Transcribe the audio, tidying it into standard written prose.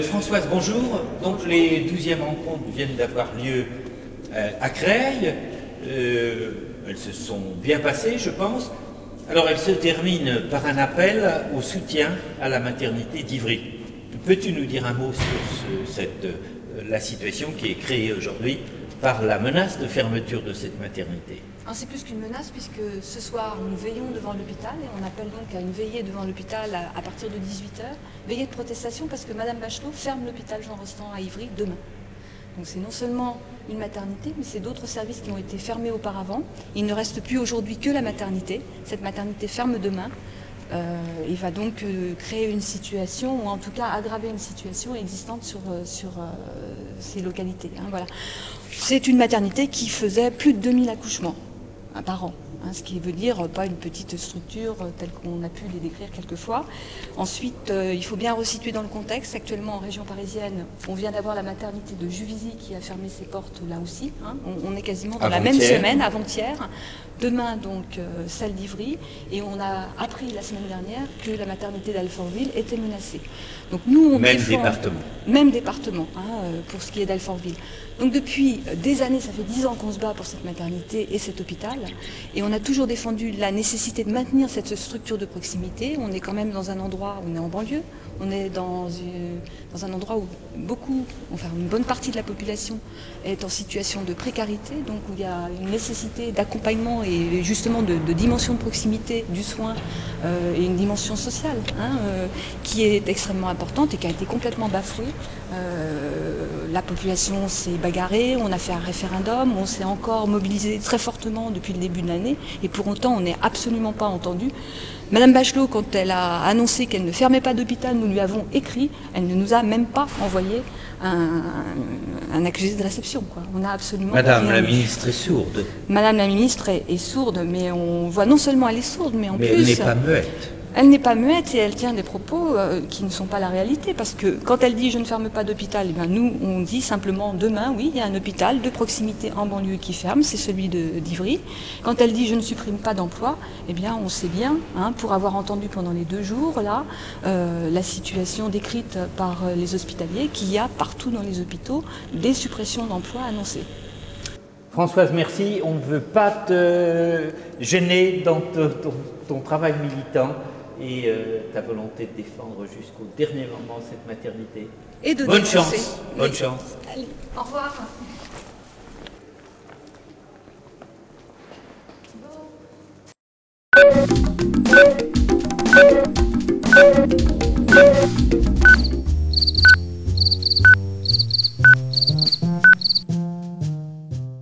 Françoise, bonjour. Donc les 12e rencontres viennent d'avoir lieu à Creil. Elles se sont bien passées, je pense. Alors elles se terminent par un appel au soutien à la maternité d'Ivry. Peux-tu nous dire un mot sur la situation qui est créée aujourd'hui par la menace de fermeture de cette maternité? C'est plus qu'une menace puisque ce soir nous veillons devant l'hôpital et on appelle donc à une veillée devant l'hôpital à partir de 18 h. Veillée de protestation parce que Madame Bachelot ferme l'hôpital Jean Rostand à Ivry demain. Donc c'est non seulement une maternité, mais c'est d'autres services qui ont été fermés auparavant. Il ne reste plus aujourd'hui que la maternité. Cette maternité ferme demain. Il va donc créer une situation, ou en tout cas aggraver une situation existante sur ces localités. Voilà. C'est une maternité qui faisait plus de 2000 accouchements par an. Ce qui veut dire pas une petite structure telle qu'on a pu les décrire quelquefois. Ensuite, il faut bien resituer dans le contexte. Actuellement, en région parisienne, on vient d'avoir la maternité de Juvisy qui a fermé ses portes là aussi. On est quasiment dans la même semaine, avant-hier. Demain, donc, celle d'Ivry. Et on a appris la semaine dernière que la maternité d'Alfortville était menacée. Donc nous, on même département, pour ce qui est d'Alfortville. Donc depuis des années, ça fait 10 ans qu'on se bat pour cette maternité et cet hôpital. Et on a toujours défendu la nécessité de maintenir cette structure de proximité. On est quand même dans un endroit où on est en banlieue. On est dans un endroit où une bonne partie de la population est en situation de précarité, donc où il y a une nécessité d'accompagnement et justement de dimension de proximité du soin et une dimension sociale qui est extrêmement importante et qui a été complètement bafouée. La population s'est bagarrée, on a fait un référendum, on s'est encore mobilisé très fortement depuis le début de l'année et pour autant on n'est absolument pas entendu. Madame Bachelot, quand elle a annoncé qu'elle ne fermait pas d'hôpital, nous lui avons écrit, elle ne nous a même pas envoyé un accusé de réception. On a absolument Madame la ministre est sourde. Madame la ministre est sourde, mais on voit non seulement elle est sourde, mais en plus... elle n'est pas muette. Elle n'est pas muette et elle tient des propos qui ne sont pas la réalité. Parce que quand elle dit « je ne ferme pas d'hôpital », nous, on dit simplement « demain, oui, il y a un hôpital de proximité en banlieue qui ferme, c'est celui d'Ivry ». Quand elle dit « je ne supprime pas d'emploi », on sait bien, pour avoir entendu pendant les 2 jours, là, la situation décrite par les hospitaliers, qu'il y a partout dans les hôpitaux des suppressions d'emplois annoncées. Françoise, merci. On ne veut pas te gêner dans ton travail militant et ta volonté de défendre jusqu'au dernier moment cette maternité. Et de bonne chance. Bonne chance. Allez, au revoir. Bon.